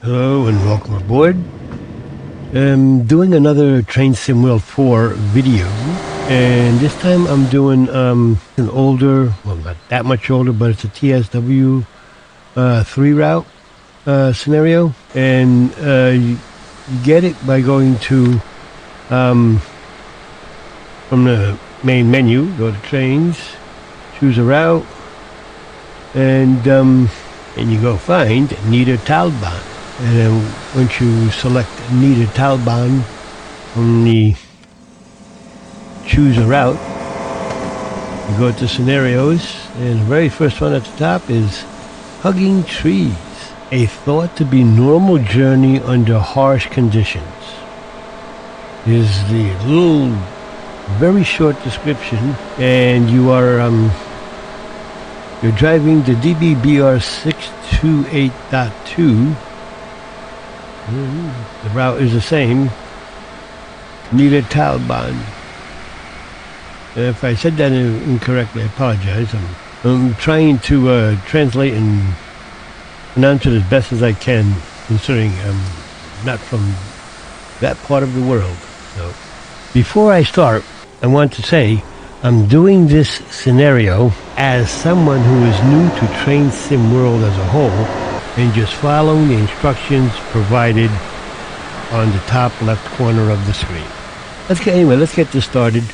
Hello and welcome aboard. I'm doing another Train Sim World 4 video, and this time I'm doing an older, well not that much older, but it's a TSW4 route scenario, and you get it by going to from the main menu, go to trains, choose a route, and you go find Niddertalbahn. And then once you select Niddertalbahn from the choose a route, you go to scenarios, and the very first one at the top is hugging trees, a thought to be normal journey under harsh conditions. Is the little very short description, and you are you're driving the DBBR 628.2. The route is the same, Niddertalbahn. If I said that incorrectly, I apologize. I'm trying to translate and pronounce it as best as I can, considering I'm not from that part of the world. So, before I start, I want to say I'm doing this scenario as someone who is new to Train Sim World as a whole, and just following the instructions provided on the top left corner of the screen. Let's get this started.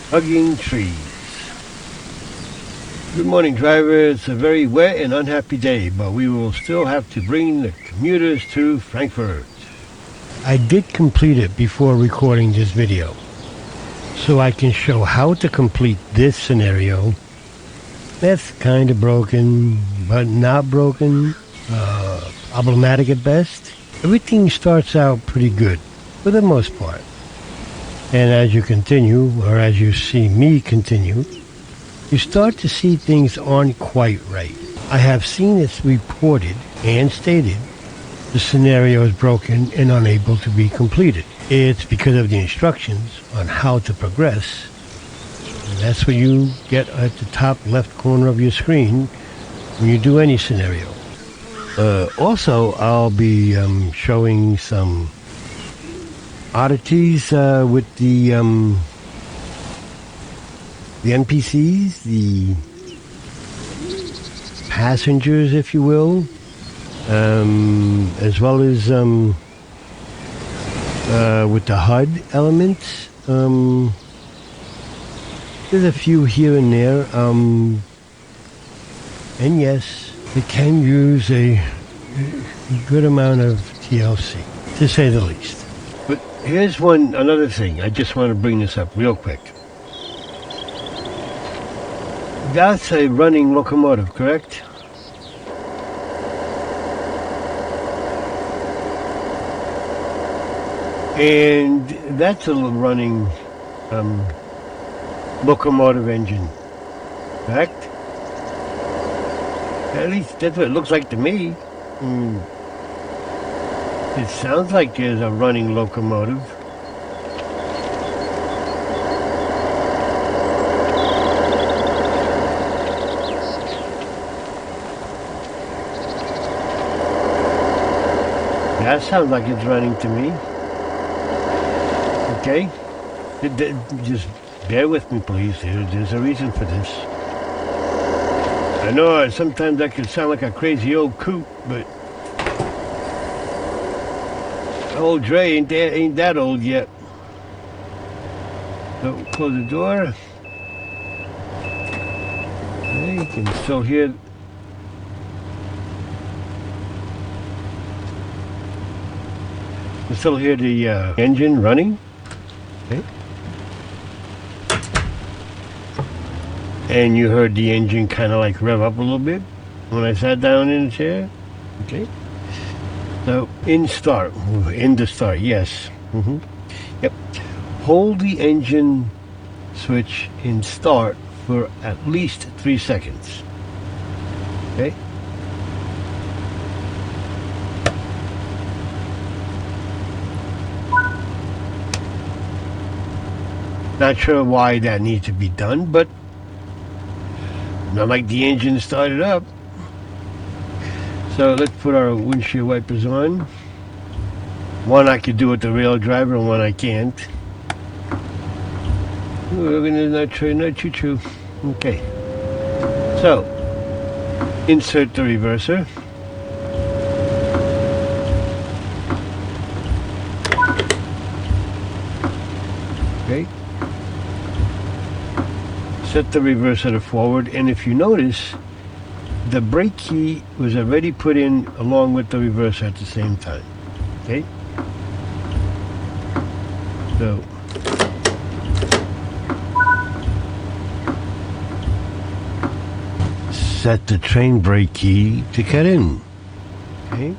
Hugging trees. Good morning, driver. It's a very wet and unhappy day, but we will still have to bring the commuters to Frankfurt. I did complete it before recording this video, so I can show how to complete this scenario. That's kind of broken, but not broken. Problematic at best. Everything starts out pretty good for the most part, and as you continue, or as you see me continue, you start to see things aren't quite right. I have seen it reported and stated the scenario is broken and unable to be completed. It's because of the instructions on how to progress, and that's what you get at the top left corner of your screen when you do any scenario. Also, I'll be showing some oddities with the NPCs, the passengers, if you will, as well as with the HUD elements. There's a few here and there, and yes, it can use a good amount of TLC, to say the least. But here's another thing. I just want to bring this up real quick. That's a running locomotive, correct? And that's a running locomotive engine, correct? At least that's what it looks like to me. It sounds like there's a running locomotive. That sounds like it's running to me. Okay? Just bear with me, please. There's a reason for this. I know sometimes that can sound like a crazy old coot, but old Dre ain't that old yet. So close the door. Okay, you can still hear. You can still hear the engine running. Okay. And you heard the engine kind of like rev up a little bit when I sat down in the chair. Okay. So in the start, yes. Yep. Hold the engine switch in start for at least 3 seconds. Okay. Not sure why that needs to be done, but not like the engine started up. So let's put our windshield wipers on. One I could do with the rail driver and one I can't. We're gonna not choo-choo. Okay. So, insert the reverser. Okay. Set the reverser to forward, and if you notice, the brake key was already put in along with the reverser at the same time. Okay? So, set the train brake key to cut in. Okay?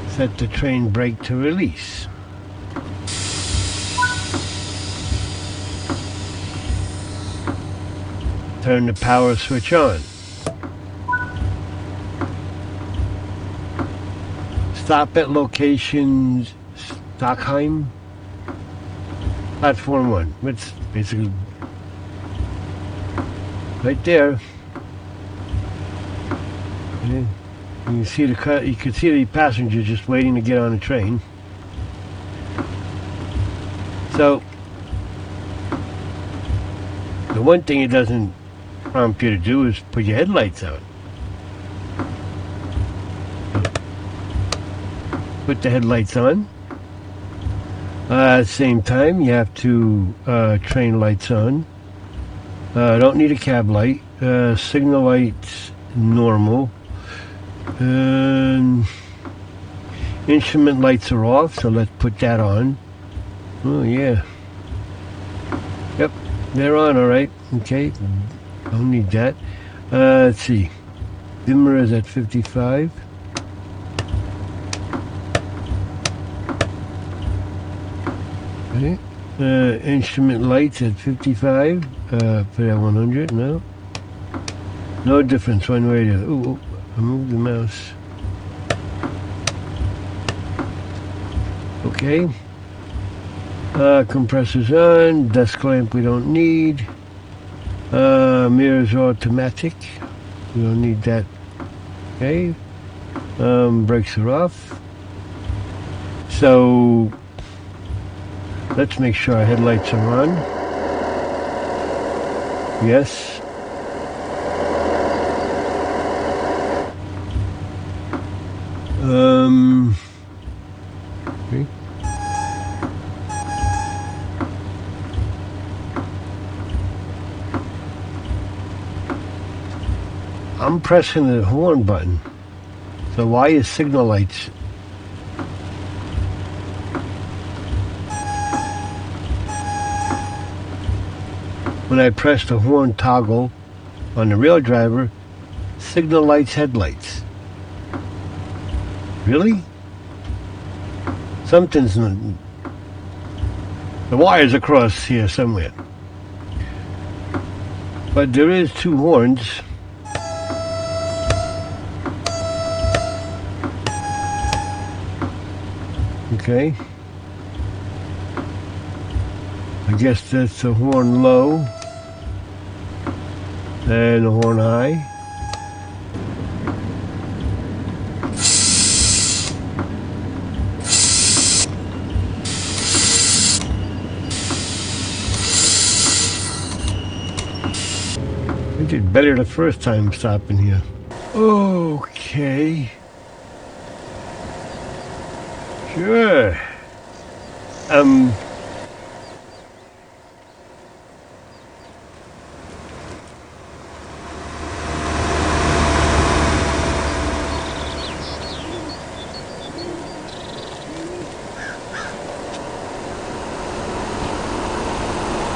Set the train brake to release. Turn the power switch on. Stop at location Stockheim. Platform 1. It's basically right there. Yeah. You can see the passenger just waiting to get on the train. So the one thing it doesn't prompt you to do is put your headlights on. Put the headlights on. At the same time, you have to train lights on. Don't need a cab light. Signal lights normal. Instrument lights are off, so let's put that on. Oh yeah. Yep, they're on, all right. Okay, don't need that. Let's see. Dimmer is at 55. Okay. Instrument lights at 55. Put at 100. No difference one way or the other. Ooh, I moved the mouse. Okay. Compressors on. Desk lamp we don't need. Mirrors automatic. We don't need that. Okay. Brakes are off. So let's make sure our headlights are on. Yes. Okay. I'm pressing the horn button. So why is signal lights? When I press the horn toggle on the rail driver, signal lights, headlights. Really? Something's not... The wire's across here somewhere. But there is two horns. Okay. I guess that's the horn low. And the horn high. I did better the first time stopping here. Okay. Sure.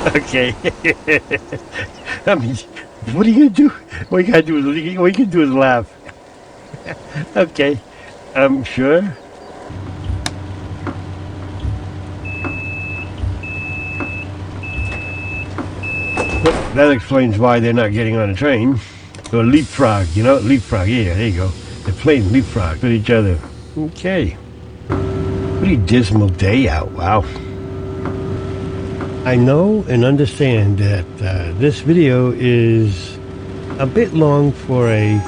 Okay. I mean, what are you gonna do? What you can do is laugh. Okay. Sure. That explains why they're not getting on a train. Or leapfrog, leapfrog. Yeah, there you go. They're playing leapfrog with each other. Okay. Pretty dismal day out. Wow. I know and understand that this video is a bit long for a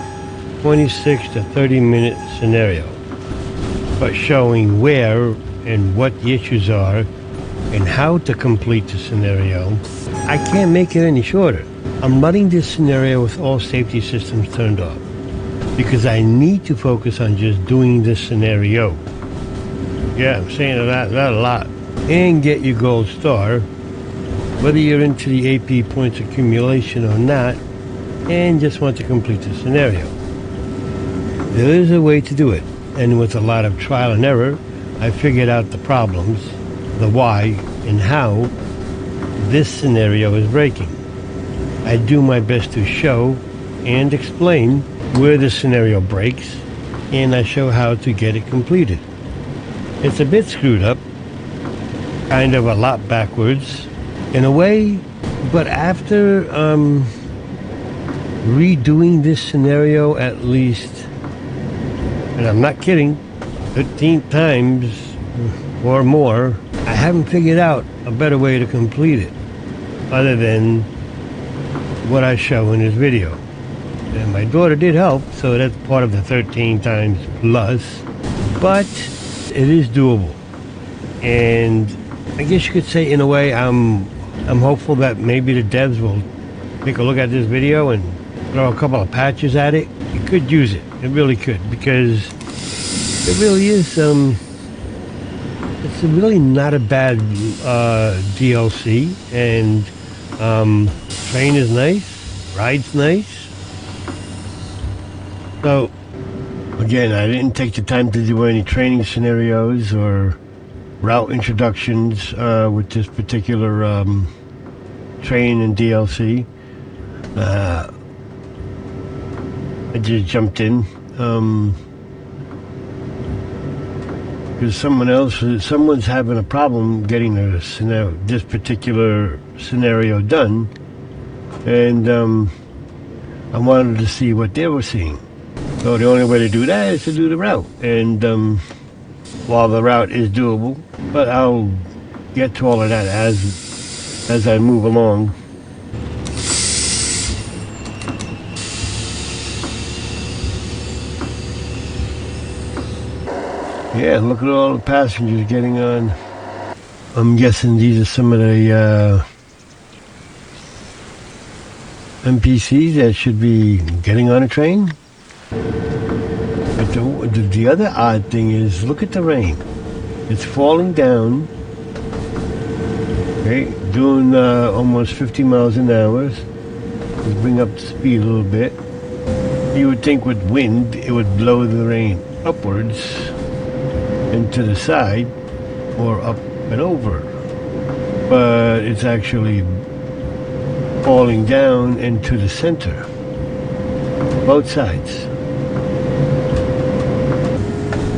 26 to 30 minute scenario, but showing where and what the issues are and how to complete the scenario, I can't make it any shorter. I'm running this scenario with all safety systems turned off because I need to focus on just doing this scenario. Yeah, I'm saying that a lot. And get your gold star, whether you're into the AP points accumulation or not, and just want to complete the scenario. There is a way to do it, and with a lot of trial and error, I figured out the problems, the why, and how this scenario is breaking. I do my best to show and explain where the scenario breaks, and I show how to get it completed. It's a bit screwed up, kind of a lot backwards in a way, but after redoing this scenario at least, and I'm not kidding, 13 times or more, I haven't figured out a better way to complete it other than what I show in this video. And my daughter did help, so that's part of the 13 times plus, but it is doable. And I guess you could say, in a way, I'm hopeful that maybe the devs will take a look at this video and throw a couple of patches at it. You could use it. It really could, because it really is, it's really not a bad DLC, and train is nice, ride's nice. So, again, I didn't take the time to do any training scenarios or route introductions with this particular train and DLC. I just jumped in because someone's having a problem getting this particular scenario done, and I wanted to see what they were seeing. So the only way to do that is to do the route, and while the route is doable, but I'll get to all of that as I move along. Yeah, look at all the passengers getting on. I'm guessing these are some of the NPCs that should be getting on a train. But the other odd thing is, look at the rain. It's falling down. Okay, doing almost 50 miles an hour. Let's bring up the speed a little bit. You would think with wind, it would blow the rain upwards and to the side or up and over. But it's actually falling down into the center. Both sides.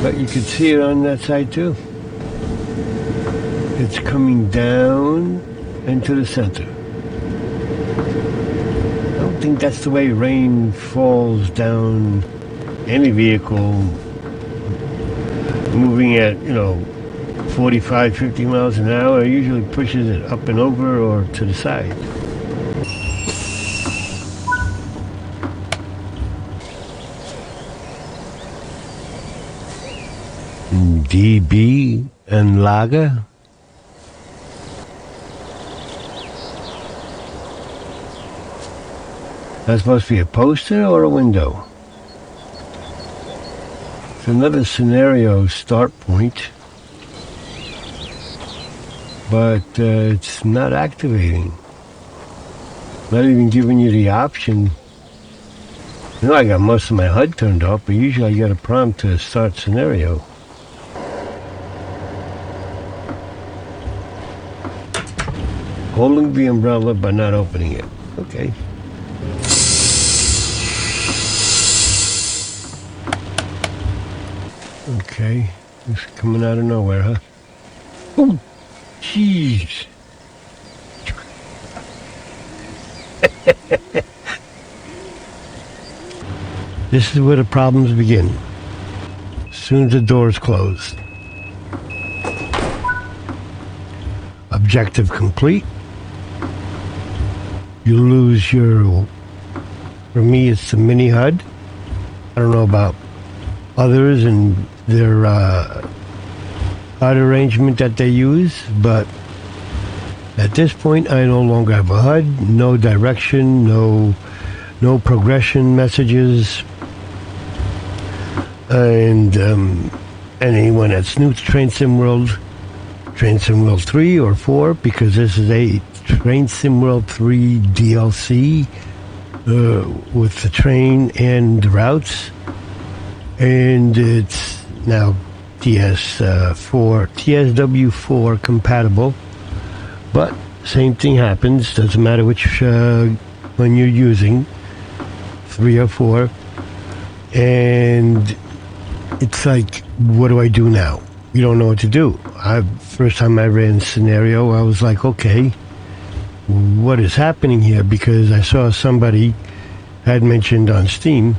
But you can see it on that side too. It's coming down into the center. I don't think that's the way rain falls down any vehicle moving at, 45, 50 miles an hour. It usually pushes it up and over or to the side. DB and Lager. That's supposed to be a poster or a window? It's another scenario start point, but it's not activating. Not even giving you the option. I got most of my HUD turned off, but usually I get a prompt to start scenario. Holding the umbrella but not opening it. Okay. Okay. It's coming out of nowhere, huh? Oh, jeez. This is where the problems begin. As soon as the doors close. A objective complete. You lose your, for me it's the mini HUD. I don't know about others and their HUD arrangement that they use, but at this point I no longer have a HUD, no direction, no progression messages, and anyone that's new to Train Sim World 3 or 4, because this is a Train Sim World 3 DLC with the train and the routes, and it's now TSW4 compatible, but same thing happens, doesn't matter which one you're using, 3 or 4, and it's like, what do I do now? You don't know what to do. First time I ran the scenario, I was like, okay, what is happening here? Because I saw somebody had mentioned on Steam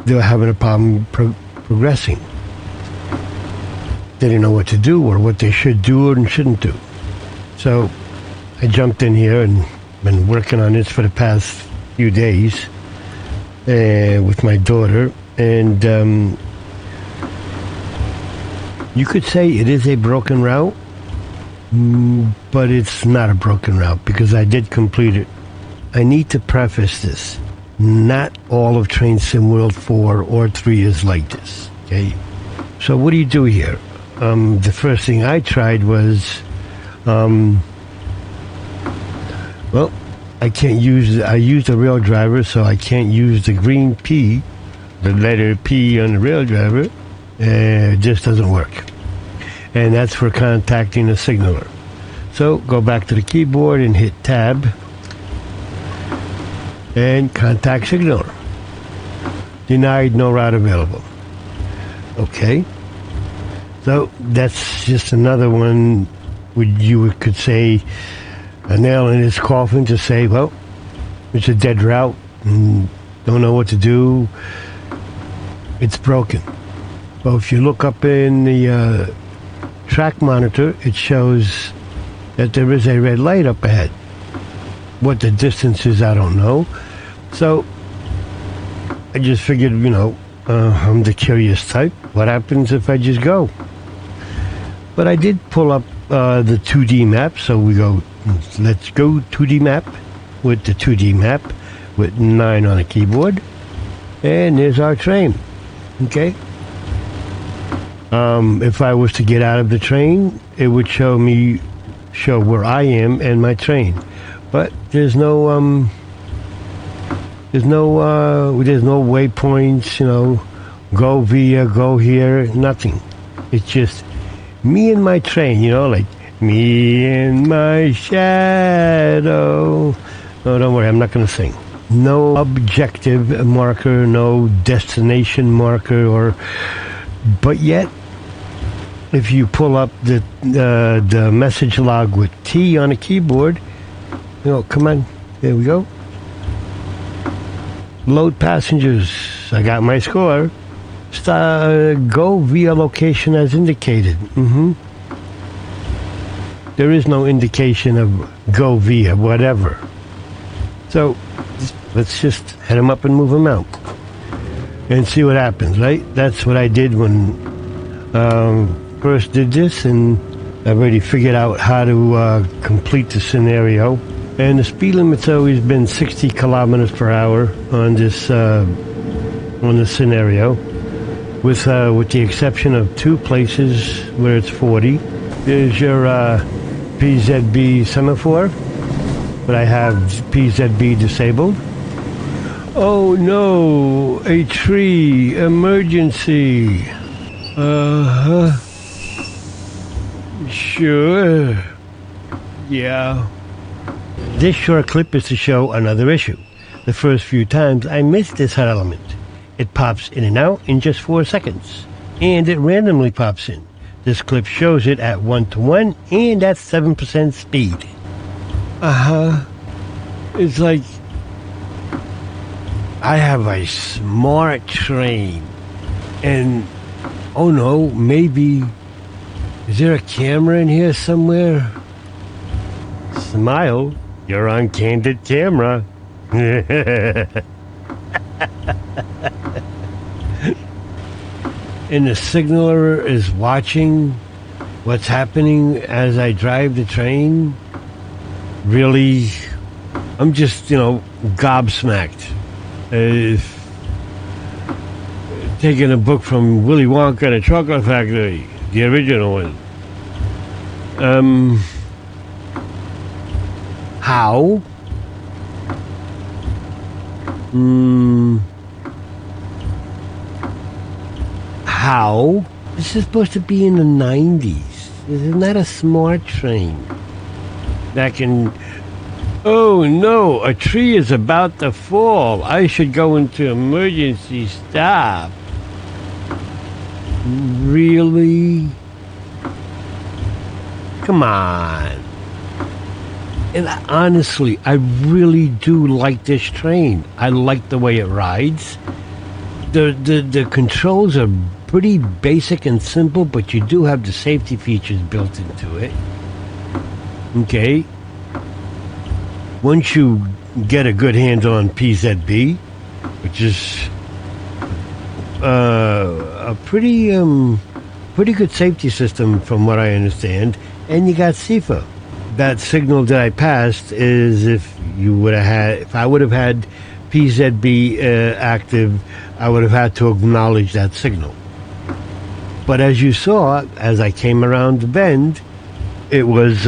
they were having a problem progressing. They didn't know what to do or what they should do and shouldn't do. So I jumped in here and been working on this for the past few days with my daughter, and you could say it is a broken route, but it's not a broken route because I did complete it. I need to preface this. Not all of Train Sim World 4 or 3 is like this, okay? So what do you do here? The first thing I tried was, well, I used a rail driver, so I can't use the green P, the letter P on the rail driver. It just doesn't work. And that's for contacting a signaler. So go back to the keyboard and hit tab and contact signaler. Denied, no route available. Okay. So that's just another one you could say a nail in his coffin to say, well, it's a dead route and don't know what to do. It's broken. Well, if you look up in the track monitor, it shows that there is a red light up ahead. What the distance is, I don't know. So I just figured, I'm the curious type. What happens if I just go? But I did pull up the 2D map, so we go, let's go 2D map with the 2D map with 9 on the keyboard. And there's our train. Okay. If I was to get out of the train, it would show where I am and my train. But there's no waypoints, go via, go here, nothing. It's just me and my train, like me and my shadow. No, don't worry, I'm not going to sing. No objective marker, no destination marker, but yet, if you pull up the message log with T on the keyboard, come on, there we go. Load passengers. I got my score. Go via location as indicated. There is no indication of go via whatever. So let's just head them up and move them out and see what happens, right? That's what I did when first did this, and I've already figured out how to complete the scenario. And the speed limit's always been 60 kilometers per hour on this on the scenario, with the exception of 2 places where it's 40. There's your PZB semaphore, but I have PZB disabled. Oh no, a tree, emergency. Sure. Yeah. This short clip is to show another issue. The first few times I missed this HUD element. It pops in and out in just 4 seconds. And it randomly pops in. This clip shows it at 1:1 and at 7% speed. It's like I have a smart train. And oh no, maybe Is there a camera in here somewhere? Smile. You're on candid camera. And the signaler is watching what's happening as I drive the train. Really, I'm just, gobsmacked. Taking a book from Willy Wonka and the Chocolate Factory, the original one. How? How? This is supposed to be in the 90s. This is not a smart train. That can... Oh no, a tree is about to fall. I should go into emergency stop. Really? Come on. And honestly, I really do like this train. I like the way it rides. The controls are pretty basic and simple, but you do have the safety features built into it. Okay. Once you get a good handle on PZB, which is a pretty good safety system from what I understand, and you got CIFA. That signal that I passed is if I would have had PZB active, I would have had to acknowledge that signal. But as you saw, as I came around the bend, it was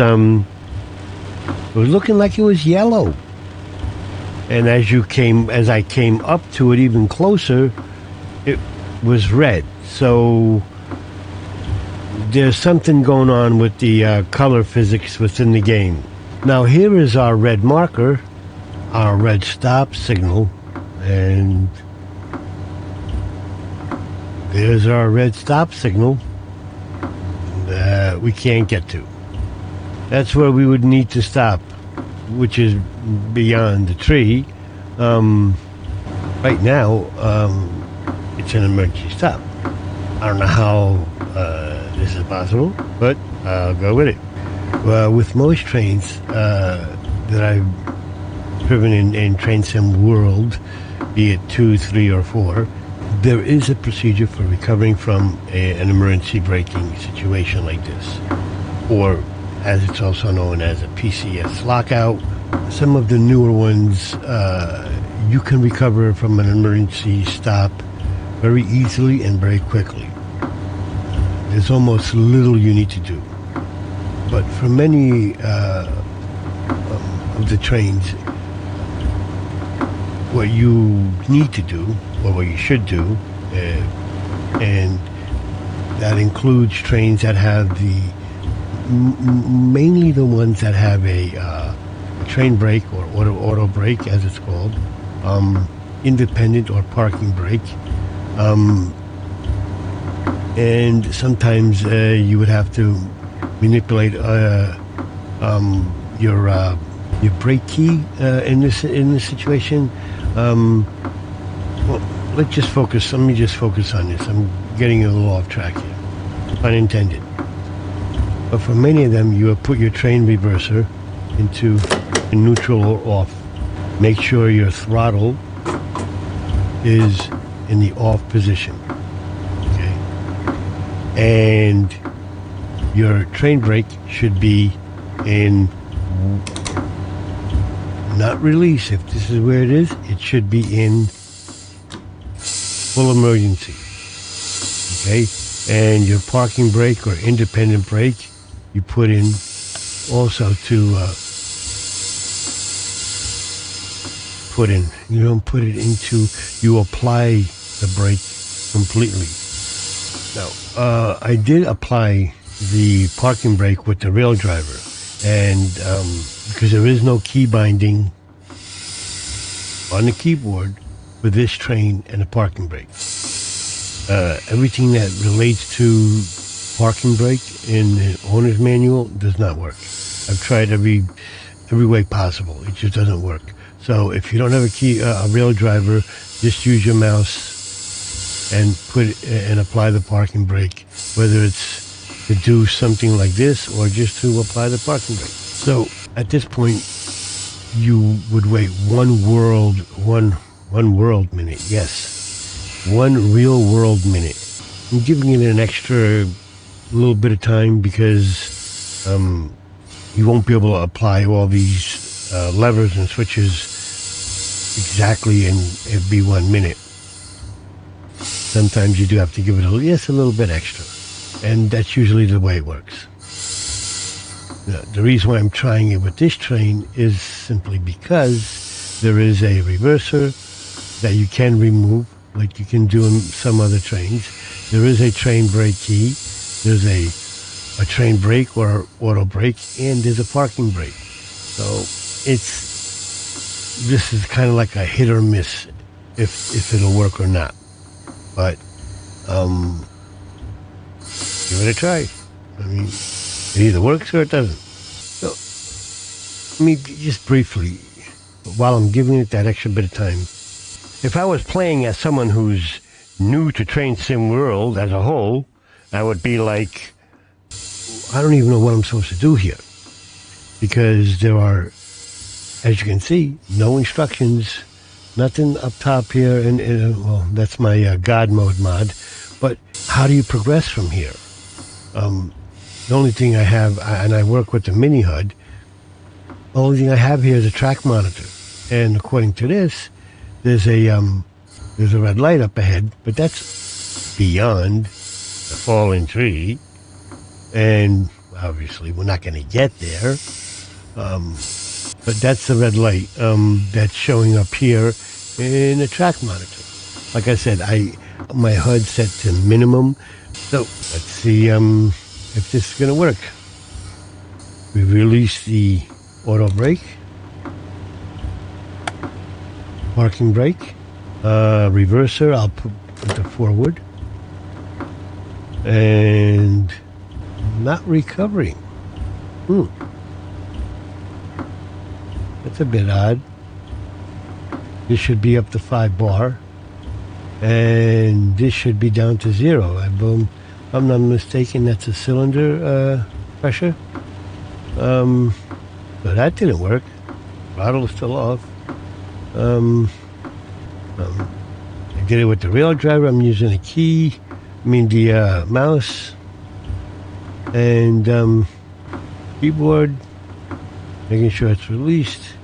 looking like it was yellow. And as I came up to it even closer, it was red. So there's something going on with the color physics within the game. Now here is our red marker, our red stop signal, and there's our red stop signal that we can't get to. That's where we would need to stop, which is beyond the tree. Right now, it's an emergency stop. I don't know how this is possible, but I'll go with it. With most trains that I've driven in Train Sim World, be it 2, 3, or 4, there is a procedure for recovering from an emergency braking situation like this, or as it's also known as a PCS lockout. Some of the newer ones, you can recover from an emergency stop very easily and very quickly. There's almost little you need to do. But for many of the trains, what you need to do, or what you should do, and that includes trains that have mainly the ones that have a train brake or auto brake, as it's called, independent or parking brake, and sometimes you would have to manipulate your brake key in this situation. Well, let me just focus on this. I'm getting a little off track here, pun intended. But for many of them, you will put your train reverser into neutral or off. Make sure your throttle is in the off position. Okay? And your train brake should be in not release. If this is where it is, it should be in full emergency. Okay? And your parking brake or independent brake, you put in also to put in. You don't put it into, you apply the brake completely. Now, I did apply the parking brake with the rail driver, and because there is no key binding on the keyboard for this train and the parking brake. Everything that relates to parking brake in the owner's manual does not work. I've tried every way possible. It just doesn't work. So if you don't have a rail driver, just use your mouse and apply the parking brake, whether it's to do something like this or just to apply the parking brake. So at this point, you would wait one world minute. Yes, one real world minute. I'm giving it an extra little bit of time because you won't be able to apply all these levers and switches exactly in it'd be 1 minute. Sometimes you do have to give it a little bit extra, and that's usually the way it works. The reason why I'm trying it with this train is simply because there is a reverser that you can remove, like you can do in some other trains. There is a train brake key. There's a train brake or auto brake, and there's a parking brake. So this is kind of like a hit or miss if it'll work or not. But give it a try. I mean, it either works or it doesn't. So, I mean, just briefly, while I'm giving it that extra bit of time, if I was playing as someone who's new to Train Sim World as a whole, I would be like, I don't even know what I'm supposed to do here. Because there are, as you can see, no instructions, nothing up top here, and well, that's my God mode mod. But how do you progress from here? The only thing I have, and I work with the mini HUD, the only thing I have here is a track monitor. And according to this, there's a red light up ahead, but that's beyond the fallen tree. And obviously we're not going to get there. But that's the red light that's showing up here in the track monitor. Like I said, my HUD set to minimum. So let's see if this is going to work. We release the auto brake, parking brake, reverser. I'll put the forward, and not recovering. That's a bit odd. This should be up to 5 bar, and this should be down to 0. If I'm not mistaken, that's a cylinder pressure. So that didn't work. Throttle is still off. I did it with the rail driver. I'm using the mouse and keyboard, making sure it's released.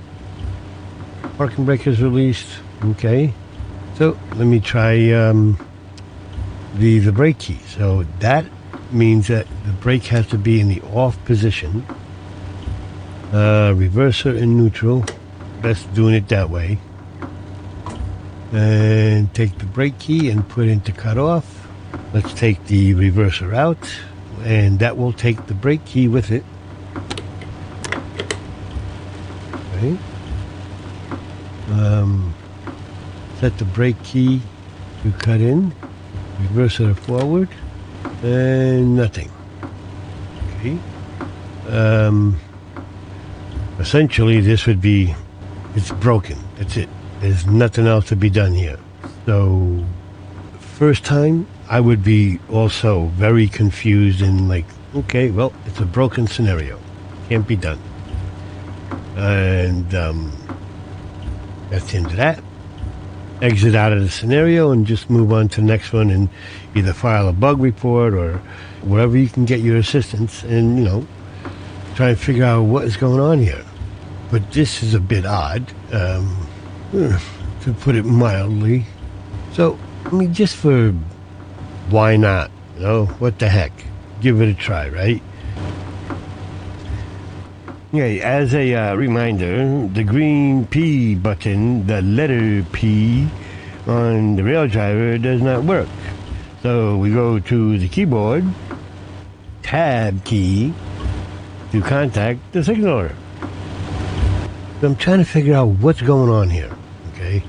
Parking brake is released. Okay. So let me try the brake key. So that means that the brake has to be in the off position. Reverser in neutral. Best doing it that way. And take the brake key and put into cutoff. Let's take the reverser out, and that will take the brake key with it. Okay. Set the brake key to cut in. Reverser forward, and nothing. Okay. Essentially, this would be, it's broken. That's it. There's nothing else to be done here. So, first time, I would be also very confused and like, okay, well, it's a broken scenario. Can't be done. And that's the end of that. Exit out of the scenario and just move on to the next one and either file a bug report or wherever you can get your assistance and, try and figure out what is going on here. But this is a bit odd, to put it mildly. So, just for why not? What the heck? Give it a try, right? Okay, as a reminder, the green P button, the letter P on the rail driver does not work. So we go to the keyboard, tab key, to contact the signaler. So I'm trying to figure out what's going on here, okay?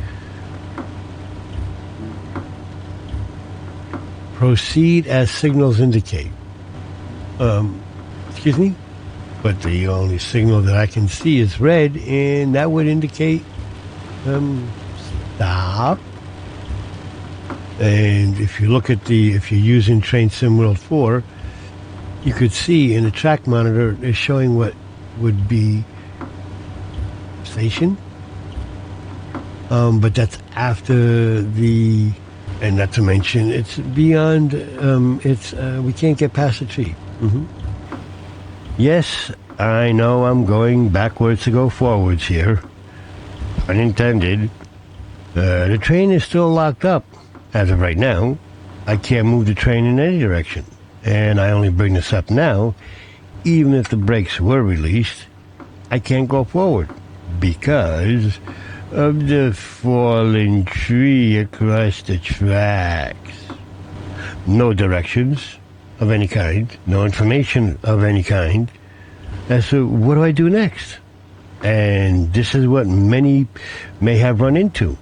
Proceed as signals indicate. Excuse me? But the only signal that I can see is red, and that would indicate stop. And if you look at if you're using Train Sim World 4, you could see in the track monitor is showing what would be station. But that's after the, and not to mention, it's beyond, we can't get past the tree. Yes, I know I'm going backwards to go forwards here. Unintended. The train is still locked up. As of right now, I can't move the train in any direction. And I only bring this up now, even if the brakes were released, I can't go forward because of the fallen tree across the tracks. No directions of any kind, no information of any kind as to what do I do next. And this is what many may have run into.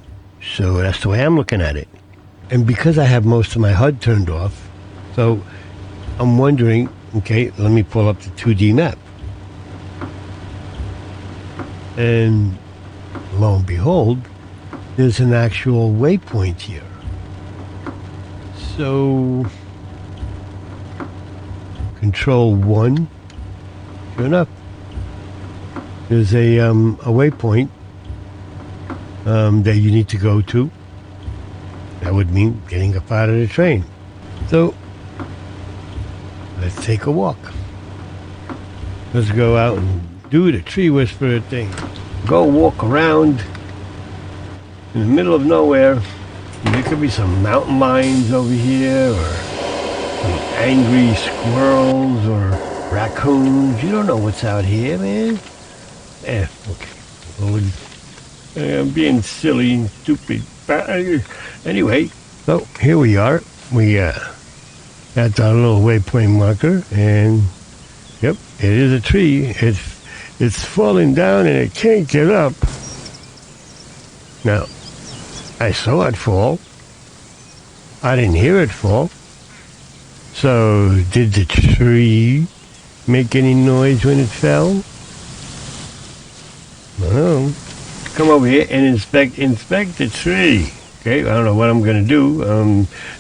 So that's the way I'm looking at it. And because I have most of my HUD turned off, so I'm wondering, okay, let me pull up the 2D map. And lo and behold, there's an actual waypoint here. So, Control 1, sure enough, there's a waypoint that you need to go to. That would mean getting up out of the train. So, let's take a walk. Let's go out and do the tree whisperer thing. Go walk around in the middle of nowhere. There could be some mountain lions over here, or some angry squirrels, or raccoons. You don't know what's out here, man. Okay. Well, I'm being silly and stupid. Anyway, so here we are. We got our little waypoint marker, and yep, it is a tree. It's falling down and it can't get up. Now, I saw it fall. I didn't hear it fall. So, did the tree make any noise when it fell? Well, come over here and inspect the tree. Okay, I don't know what I'm going to do.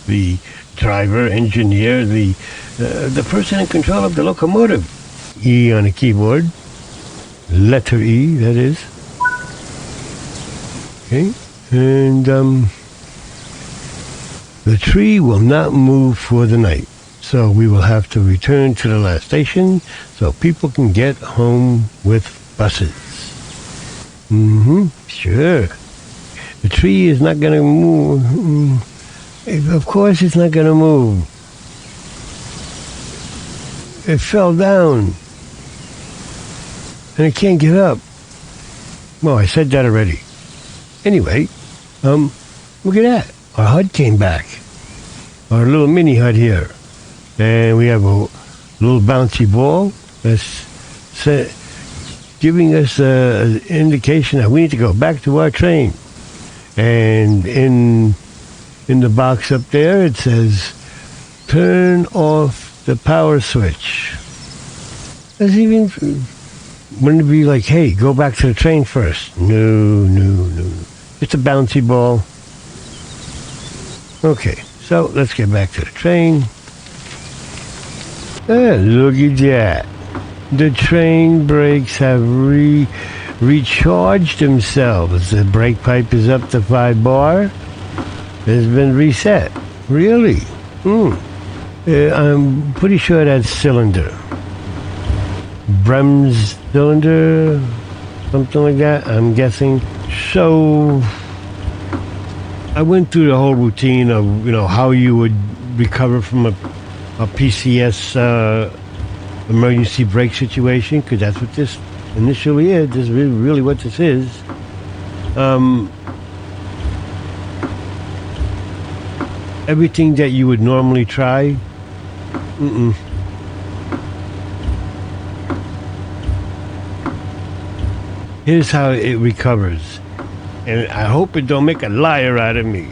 The driver, engineer, the person in control of the locomotive. E on the keyboard. Letter E, that is. Okay, and the tree will not move for the night. So we will have to return to the last station so people can get home with buses. Sure. The tree is not going to move. Of course it's not going to move. It fell down. And it can't get up. Well, I said that already. Anyway, look at that. Our HUD came back. Our little mini HUD here. And we have a little bouncy ball that's giving us an indication that we need to go back to our train. And in the box up there, it says, turn off the power switch. That's even, wouldn't it be like, hey, go back to the train first? No. It's a bouncy ball. Okay, so let's get back to the train. Look at that. The train brakes have recharged themselves. The brake pipe is up to 5 bar. It's been reset. Really? I'm pretty sure that's cylinder. Brem's cylinder, something like that, I'm guessing. So, I went through the whole routine of, how you would recover from a PCS emergency brake situation, because that's what this initially is. This is really what this is. Everything that you would normally try, Here's how it recovers. And I hope it don't make a liar out of me,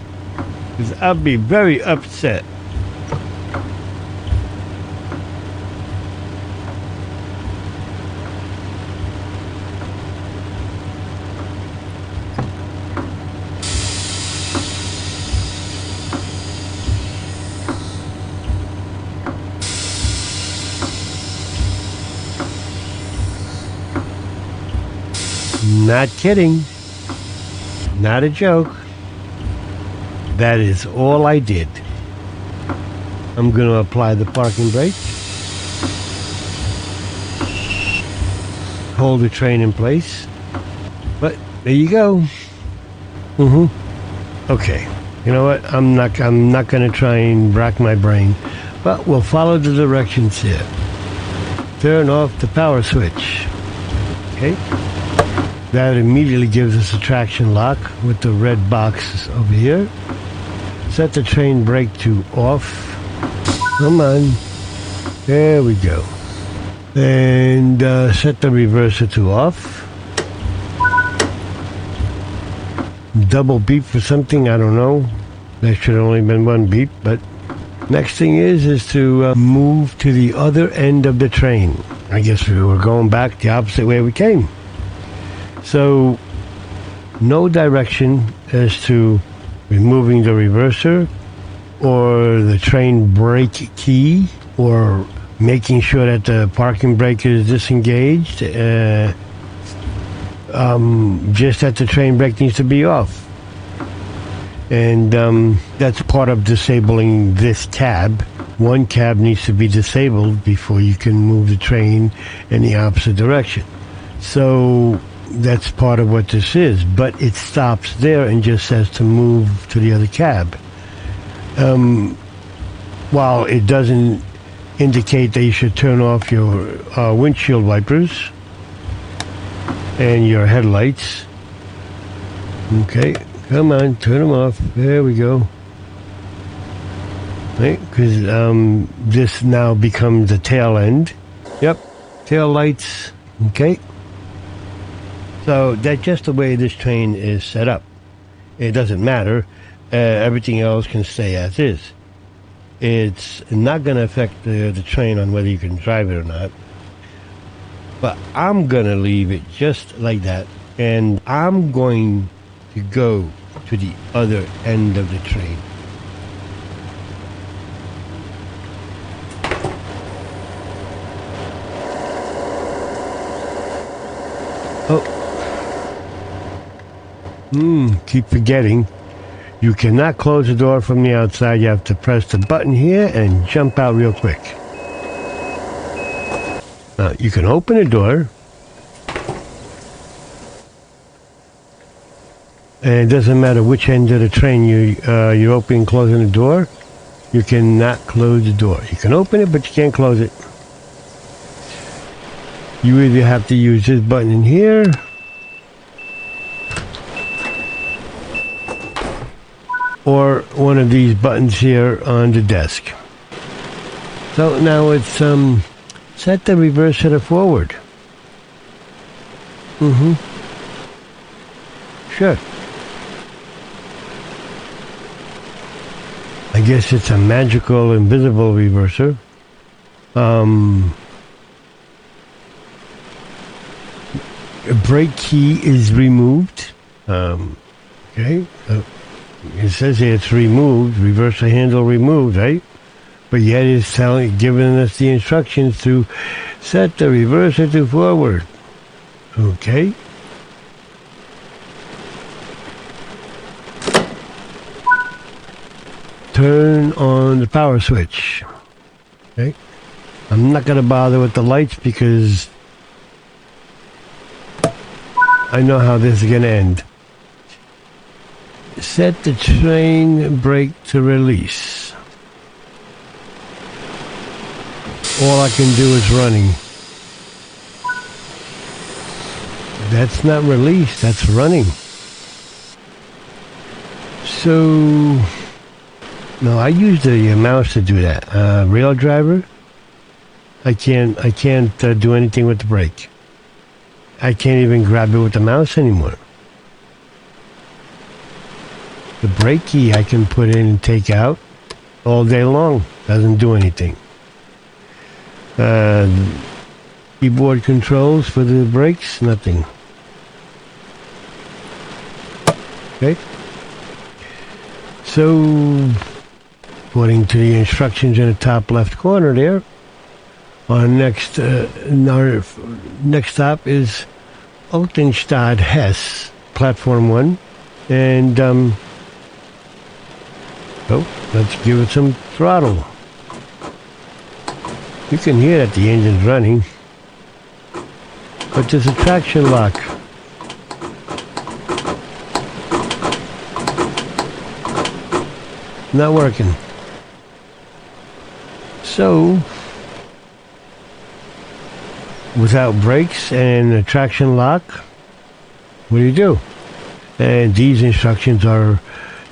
because I'll be very upset. not kidding. Not a joke. That is all I did. I'm going to apply the parking brake. Hold the train in place. But there you go. Okay. You know what? I'm not going to try and rack my brain. But we'll follow the directions here. Turn off the power switch. Okay. That immediately gives us a traction lock with the red box over here. Set the train brake to off. Come on. There we go. And set the reverser to off. Double beep for something, I don't know. There should have only been one beep, but next thing is to move to the other end of the train. I guess we were going back the opposite way we came. So, no direction as to removing the reverser or the train brake key or making sure that the parking brake is disengaged. Just that the train brake needs to be off. And that's part of disabling this cab. One cab needs to be disabled before you can move the train in the opposite direction. So that's part of what this is, but it stops there and just says to move to the other cab. While it doesn't indicate that you should turn off your windshield wipers and your headlights. Okay, come on, turn them off. There we go. Right, because this now becomes the tail end. Yep, tail lights. Okay. So that's just the way this train is set up. It doesn't matter. Everything else can stay as is. It's not going to affect the train on whether you can drive it or not. But I'm going to leave it just like that. And I'm going to go to the other end of the train. Oh. Keep forgetting. You cannot close the door from the outside. You have to press the button here and jump out real quick. Now, you can open the door. And it doesn't matter which end of the train you're opening and closing the door. You cannot close the door. You can open it, but you can't close it. You either have to use this button in here, or one of these buttons here on the desk. So now it's set the reverser to forward. Sure. I guess it's a magical invisible reverser. A brake key is removed. Okay. It says here it's removed, reverser handle removed, right? But yet it's giving us the instructions to set the reverser to forward. Okay. Turn on the power switch. Okay. I'm not going to bother with the lights because I know how this is going to end. Set the train brake to release. All I can do is running. That's not release, that's running. So, no, I use the mouse to do that. Rail driver, I can't do anything with the brake. I can't even grab it with the mouse anymore. The brake key I can put in and take out all day long. Doesn't do anything. Keyboard controls for the brakes, nothing. Okay. So, according to the instructions in the top left corner there, our next stop is Altenstadt Hess, Platform 1. And, oh, let's give it some throttle. You can hear that the engine's running. But there's a traction lock. Not working. So, without brakes and a traction lock, what do? And these instructions are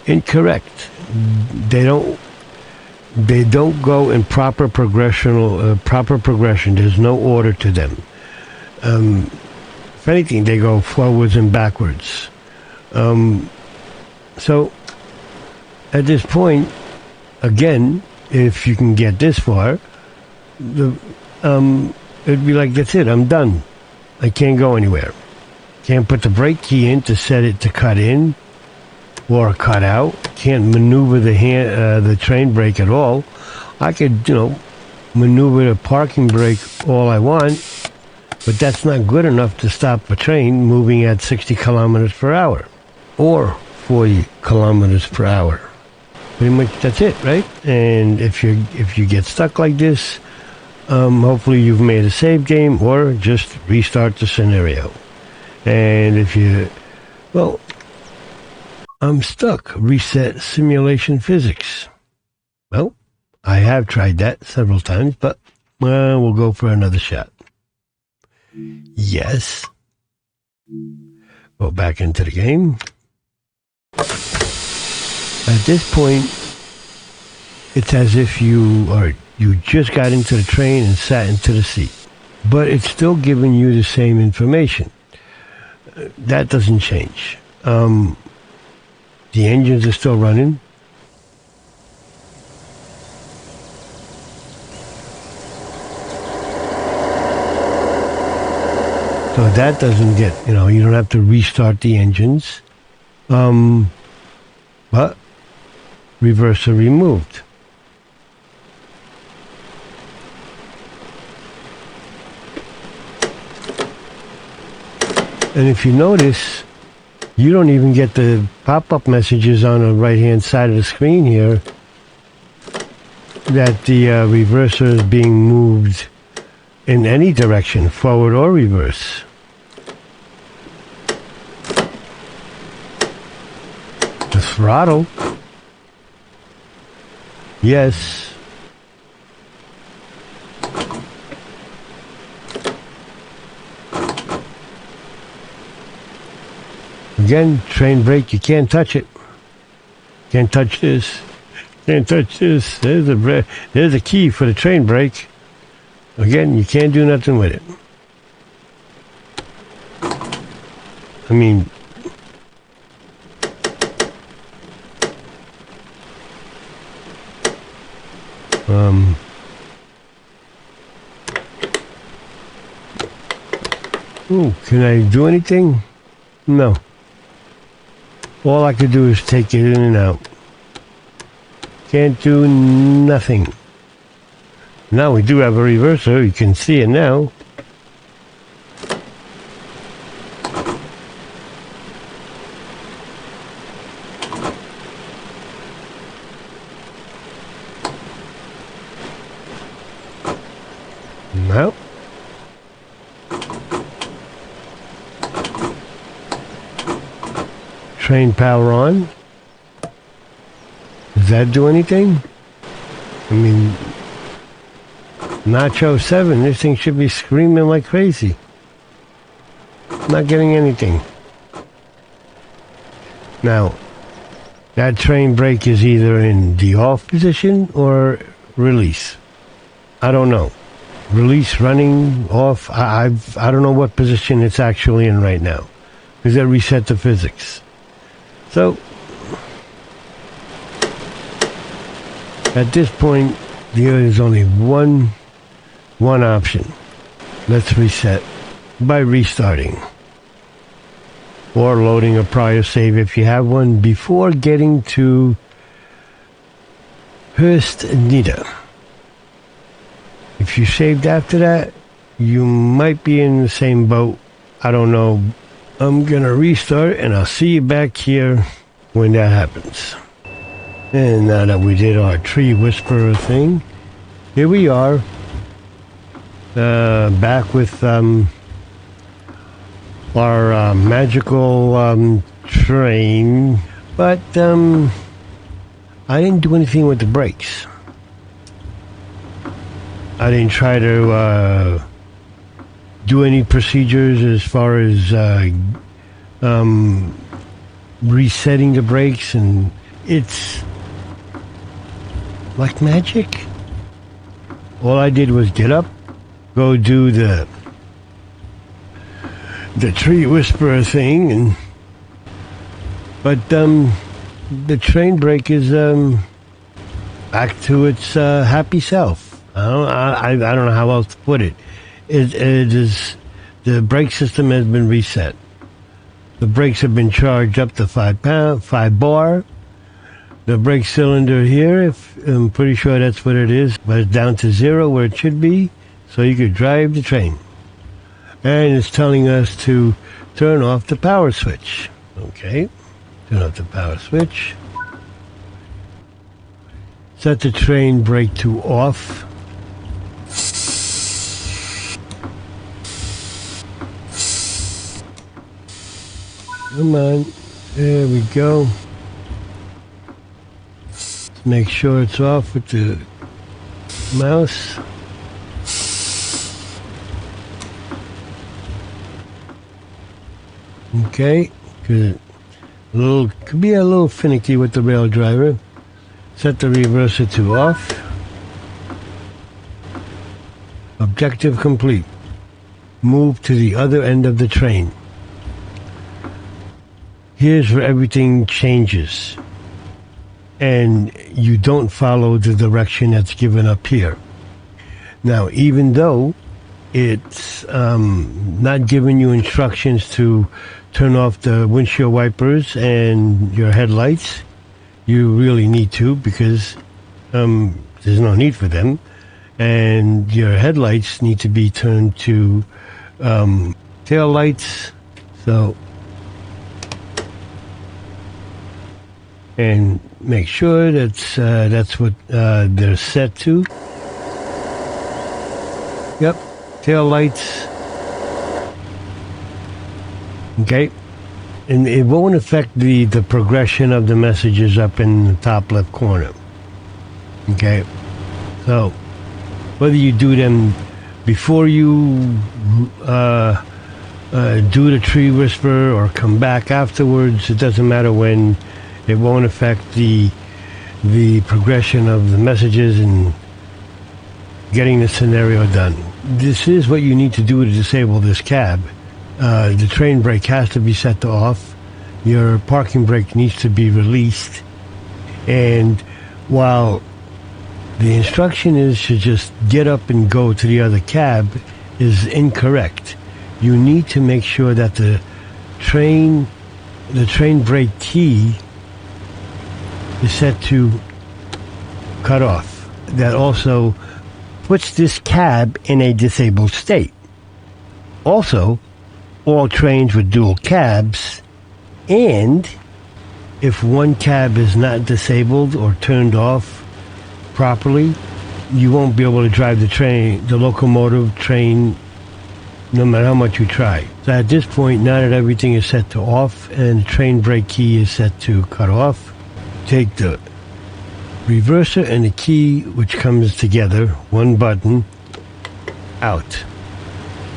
incorrect. They don't go in proper progression. There's no order to them. If anything, they go forwards and backwards. So, at this point, again, if you can get this far, it'd be like, that's it, I'm done. I can't go anywhere. Can't put the brake key in to set it to cut in or cut out. Can't maneuver the train brake at all. I could, maneuver the parking brake all I want, but that's not good enough to stop a train moving at 60 kilometers per hour or 40 kilometers per hour. Pretty much that's it, right? And if you get stuck like this, hopefully you've made a save game or just restart the scenario. And if I'm stuck. Reset simulation physics. Well, I have tried that several times, but we'll go for another shot. Yes. Go back into the game. At this point, it's as if you just got into the train and sat into the seat. But it's still giving you the same information. That doesn't change. The engines are still running. So that doesn't get, you don't have to restart the engines. But reverser removed. And if you notice, you don't even get the pop-up messages on the right-hand side of the screen here that the reverser is being moved in any direction, forward or reverse. The throttle. Yes. Again, train brake, you can't touch it. Can't touch this. Can't touch this. There's a key for the train brake. Again, you can't do nothing with it. I mean, ooh, can I do anything? No. All I could do is take it in and out. Can't do nothing. Now we do have a reverser. You can see it now. Well. Train power on. Does that do anything? I mean, Nacho 7, this thing should be screaming like crazy. Not getting anything. Now, that train brake is either in the off position or release. I don't know. Release, running, off. I don't know what position it's actually in right now. Because that reset the physics. So, at this point, there is only one option. Let's reset by restarting. Or loading a prior save if you have one before getting to Höchst Nieder. If you saved after that, you might be in the same boat I don't know. I'm gonna restart and I'll see you back here when that happens. And now that we did our tree whisperer thing, here we are, back with our magical train, but I didn't do anything with the brakes. I didn't try to do any procedures as far as resetting the brakes, and it's like magic. All I did was get up, go do the tree whisperer thing, but the train brake is back to its happy self. I don't know how else to put it. It is, the brake system has been reset. The brakes have been charged up to 5 bar. The brake cylinder here, I'm pretty sure that's what it is, but it's down to 0 where it should be, so you could drive the train. And it's telling us to turn off the power switch. Okay, turn off the power switch. Set the train brake to off. Come on, there we go. Let's make sure it's off with the mouse. Okay, good. Could be a little finicky with the rail driver. Set the reverser to off. Objective complete. Move to the other end of the train. Here's where everything changes, and you don't follow the direction that's given up here. Now, even though it's not giving you instructions to turn off the windshield wipers and your headlights, you really need to, because there's no need for them, and your headlights need to be turned to tail lights. So, and make sure that's what they're set to. Yep, tail lights. Okay, and it won't affect the progression of the messages up in the top left corner. Okay, so whether you do them before you do the tree whisper or come back afterwards, it doesn't matter when. It won't affect the progression of the messages and getting the scenario done. This is what you need to do to disable this cab. The train brake has to be set to off. Your parking brake needs to be released. And while the instruction is to just get up and go to the other cab is incorrect, you need to make sure that the train brake key is set to cut off. That also puts this cab in a disabled state. Also, all trains with dual cabs, and if one cab is not disabled or turned off properly, you won't be able to drive the locomotive train, no matter how much you try. So at this point, now that everything is set to off and the train brake key is set to cut off, take the reverser and the key, which comes together, one button, out.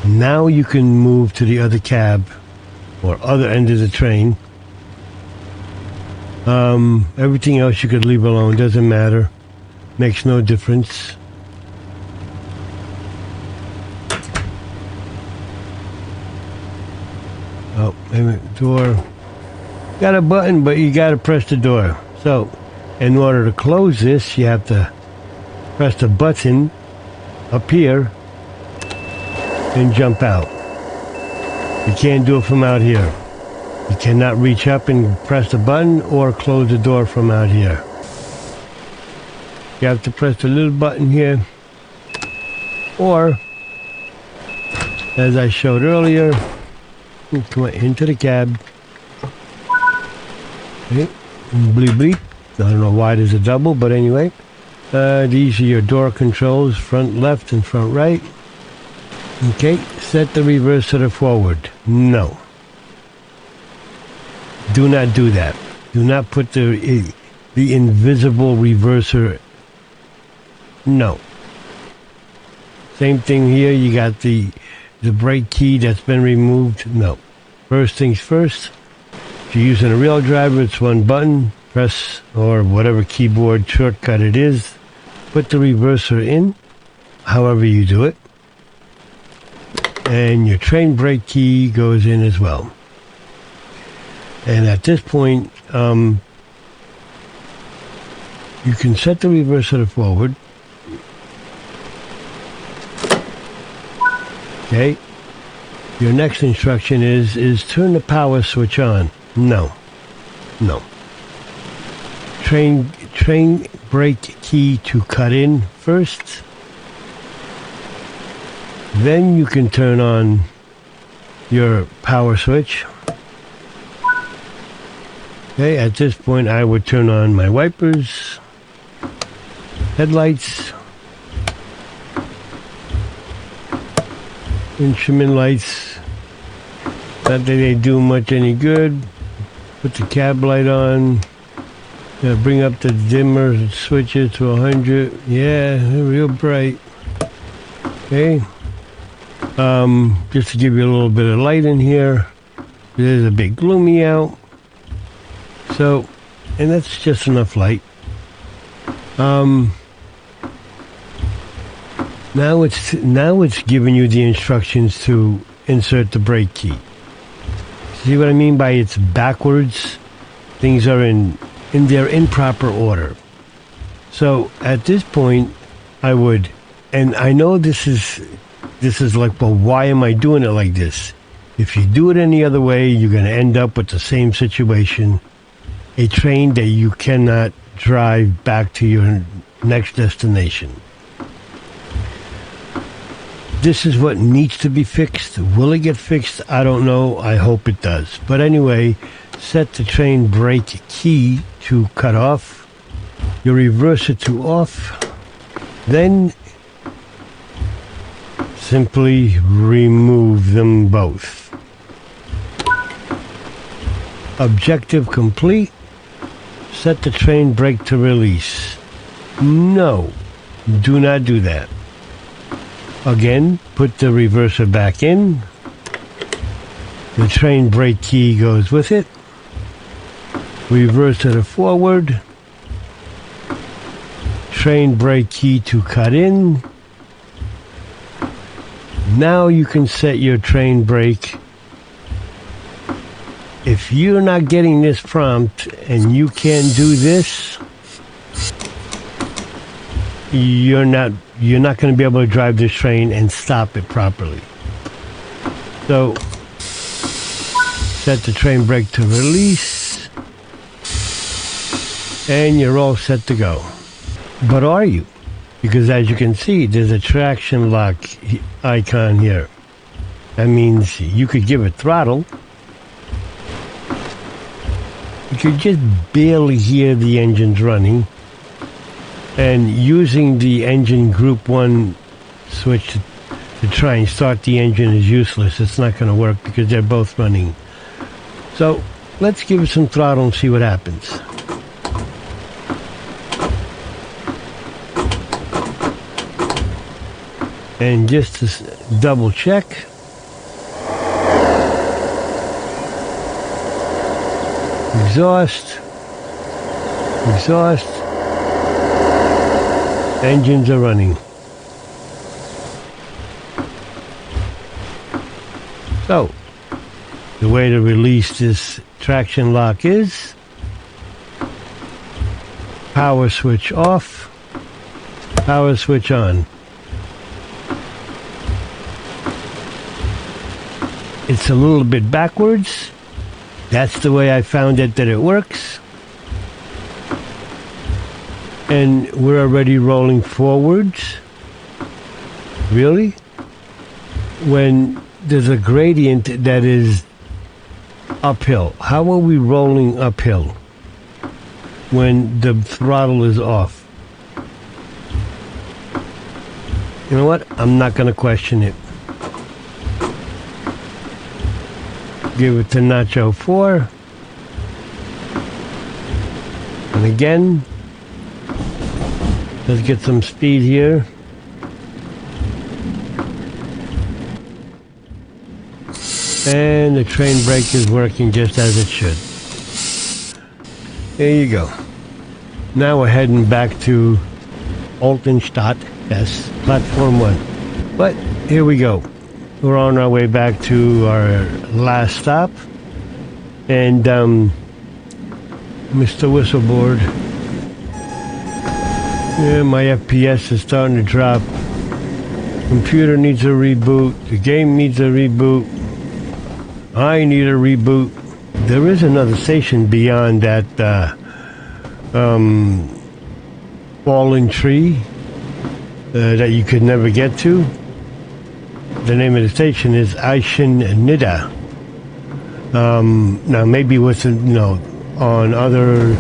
Now you can move to the other cab or other end of the train. Everything else you could leave alone, doesn't matter, makes no difference. Oh, door. Got a button, but you gotta press the door. So, in order to close this, you have to press the button up here and jump out. You can't do it from out here. You cannot reach up and press the button or close the door from out here. You have to press the little button here, or, as I showed earlier, Come on, into the cab. Okay. Bleep bleep. I don't know why there's a double, but anyway. These are your door controls, front left and front right. Okay, set the reverser to forward. No. Do not do that. Do not put the invisible reverser. No. Same thing here. You got the brake key that's been removed. No. First things first. If you're using a real driver, it's one button. Press or whatever keyboard shortcut it is. Put the reverser in, however you do it. And your train brake key goes in as well. And at this point, you can set the reverser to forward. Okay. Your next instruction is turn the power switch on. No. No. Train brake key to cut in first. Then you can turn on your power switch. Okay, at this point I would turn on my wipers, headlights, instrument lights. Not that they do much any good. Put the cab light on. Bring up the dimmer switches to 100. Yeah, they're real bright. Okay. Just to give you a little bit of light in here. There's a bit gloomy out. So, and that's just enough light. Now it's giving you the instructions to insert the brake key. See what I mean by it's backwards? Things are in their improper order. So at this point, I would, and I know this is like, well, why am I doing it like this? If you do it any other way, you're going to end up with the same situation. A train that you cannot drive back to your next destination. This is what needs to be fixed. Will it get fixed? I don't know. I hope it does. But anyway, set the train brake key to cut off. Your reverser to off. Then simply remove them both. Objective complete. Set the train brake to release. No, do not do that. Again, put the reverser back in. The train brake key goes with it. Reverser to forward. Train brake key to cut in. Now you can set your train brake. If you're not getting this prompt and you can't do this, you're not going to be able to drive this train and stop it properly. So set the train brake to release and you're all set to go. But are you? Because as you can see, there's a traction lock icon here. That means you could give it throttle. You could just barely hear the engines running. And using the engine group 1 switch to try and start the engine is useless. It's not going to work because they're both running. So let's give it some throttle and see what happens. And just to double check. Exhaust. Engines are running. So, the way to release this traction lock is power switch off, power switch on. It's a little bit backwards. That's the way I found it that it works. And we're already rolling forwards. Really? When there's a gradient that is uphill. How are we rolling uphill when the throttle is off? You know what? I'm not going to question it. Give it to Nacho 4. And again, let's get some speed here. And the train brake is working just as it should. There you go. Now we're heading back to Altenstadt, yes, platform 1. But here we go. We're on our way back to our last stop. And Mr. Whistleboard. Yeah, my FPS is starting to drop. Computer needs a reboot. The game needs a reboot. I need a reboot. There is another station beyond that fallen tree that you could never get to. The name of the station is Niddertalbahn. Now maybe with on other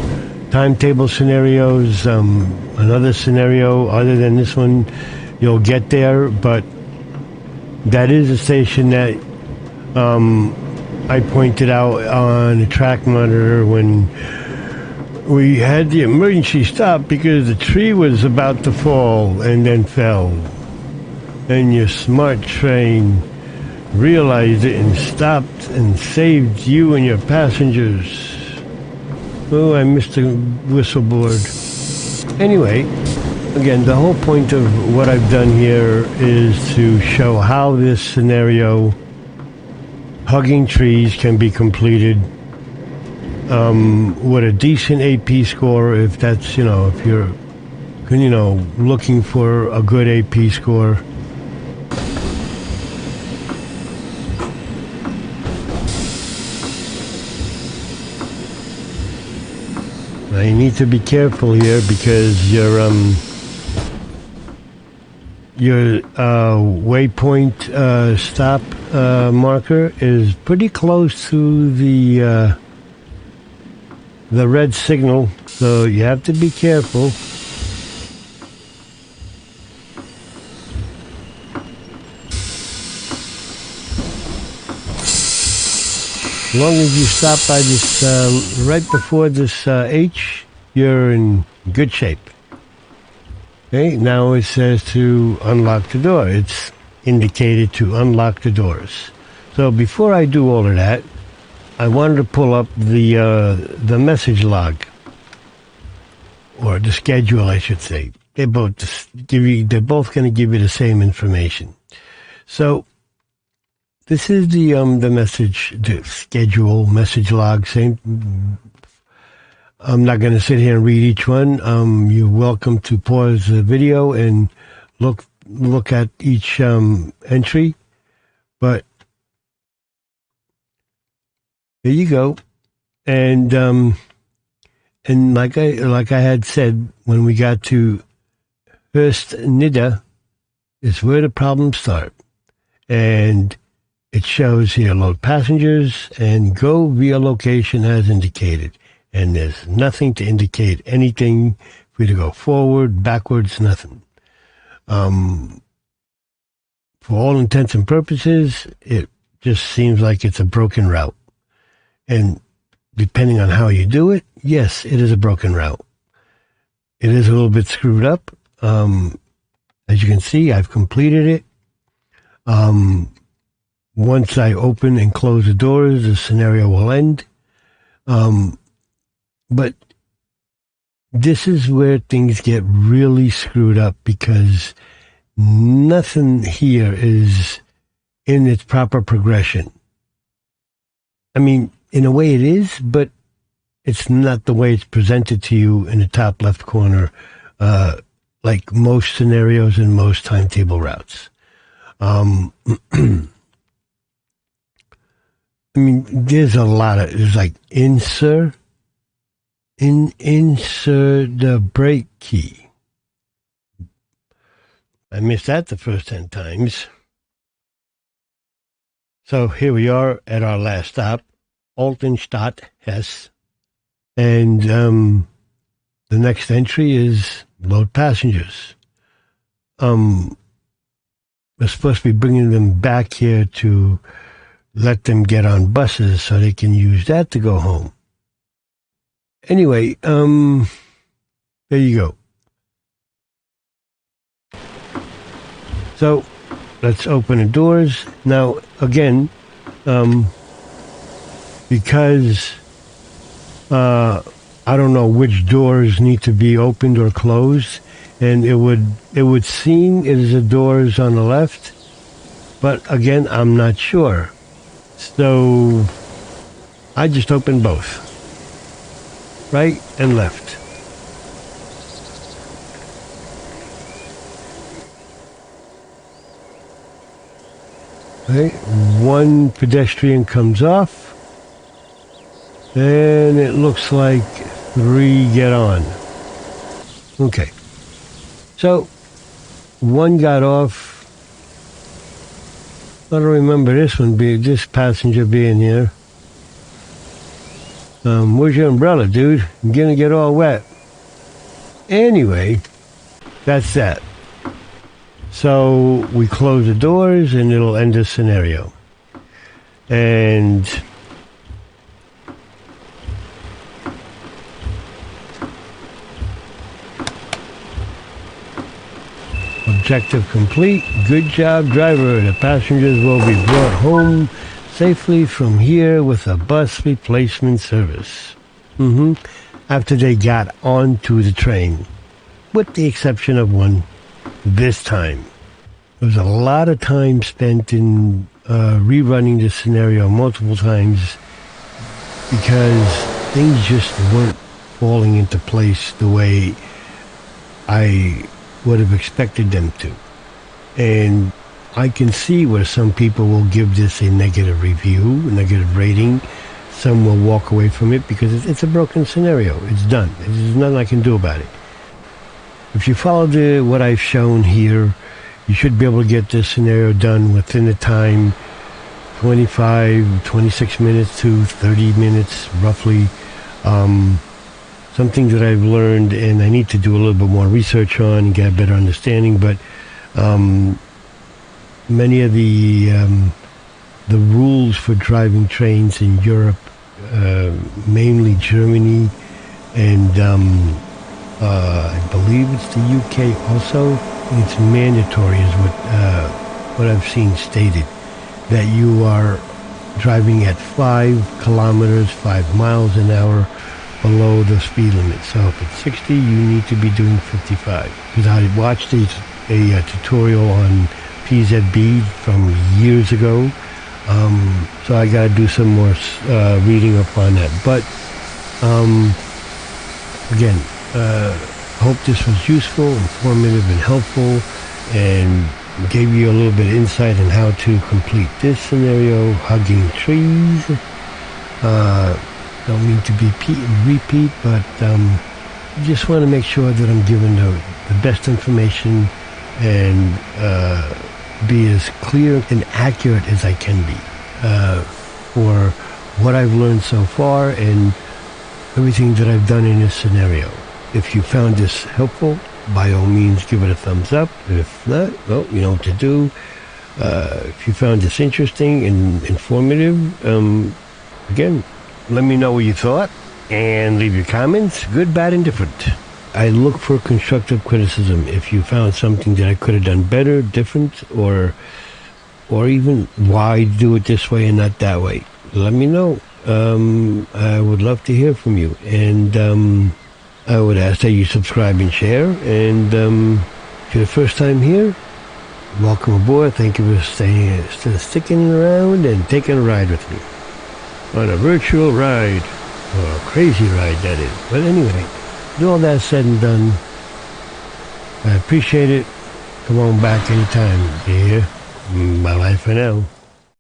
timetable scenarios, another scenario other than this one, you'll get there. But that is a station that I pointed out on the track monitor when we had the emergency stop because the tree was about to fall and then fell. And your smart train realized it and stopped and saved you and your passengers. Oh, I missed the whistleboard. Anyway, again, the whole point of what I've done here is to show how this scenario, hugging trees, can be completed with a decent AP score. If that's, if you're, looking for a good AP score. Now you need to be careful here because your waypoint stop marker is pretty close to the red signal, so you have to be careful. As long as you stop by this, right before this H, you're in good shape. Okay, now it says to unlock the door. It's indicated to unlock the doors. So before I do all of that, I wanted to pull up the message log, or the schedule, I should say. They're both going to give you the same information. So this is the schedule message log. Same. I'm not going to sit here and read each one. You're welcome to pause the video and look at each entry. But there you go. And like I had said, when we got to First Nidda, is where the problems start. And it shows here, load passengers and go via location as indicated. And there's nothing to indicate anything for you to go forward, backwards, nothing. For all intents and purposes, it just seems like it's a broken route. And depending on how you do it, yes, it is a broken route. It is a little bit screwed up. As you can see, I've completed it. Once I open and close the doors, the scenario will end. But this is where things get really screwed up because nothing here is in its proper progression. I mean, in a way it is, but it's not the way it's presented to you in the top left corner, like most scenarios and most timetable routes. I mean, there's like insert the brake key. I missed that the first 10 times. So here we are at our last stop. Altenstadt, Hesse. And the next entry is load passengers. We're supposed to be bringing them back here to let them get on buses so they can use that to go home. Anyway, there you go. So let's open the doors. Now, again, because I don't know which doors need to be opened or closed, and it would seem it is the doors on the left, but again, I'm not sure. So I just opened both, right and left. Okay, one pedestrian comes off, and it looks like 3 get on. Okay, so one got off. I don't remember this passenger being here. Where's your umbrella, dude? I'm gonna get all wet. Anyway, that's that. So we close the doors and it'll end the scenario. And objective complete. Good job, driver. The passengers will be brought home safely from here with a bus replacement service. After they got onto the train, with the exception of one this time. There was a lot of time spent in rerunning this scenario multiple times because things just weren't falling into place the way I would have expected them to. And I can see where some people will give this a negative review, a negative rating. Some will walk away from it because it's a broken scenario. It's done. There's nothing I can do about it. If you follow what I've shown here, you should be able to get this scenario done within the time 26 minutes to 30 minutes, roughly. Something that I've learned, and I need to do a little bit more research on and get a better understanding, but many of the rules for driving trains in Europe, mainly Germany, and I believe it's the UK also, it's mandatory is what I've seen stated, that you are driving at 5 kilometers, 5 miles an hour below the speed limit. So if it's 60, you need to be doing 55. Because I watched a tutorial on PZB from years ago, so I got to do some more reading up on that. But again, hope this was useful, informative, and helpful, and gave you a little bit of insight on how to complete this scenario, hugging trees. Don't mean to repeat, but just want to make sure that I'm giving the best information and be as clear and accurate as I can be for what I've learned so far and everything that I've done in this scenario. If you found this helpful, by all means give it a thumbs up. If not, well, you know what to do. If you found this interesting and informative, again, let me know what you thought and leave your comments, good, bad, and different. I look for constructive criticism. If you found something that I could have done better, different, or even why do it this way and not that way, let me know. I would love to hear from you, and I would ask that you subscribe and share. And if you're the first time here, welcome aboard. Thank you for sticking around and taking a ride with me on a virtual ride, or a crazy ride, that is. But anyway, with all that said and done, I appreciate it. Come on back anytime, dear. Bye-bye for now.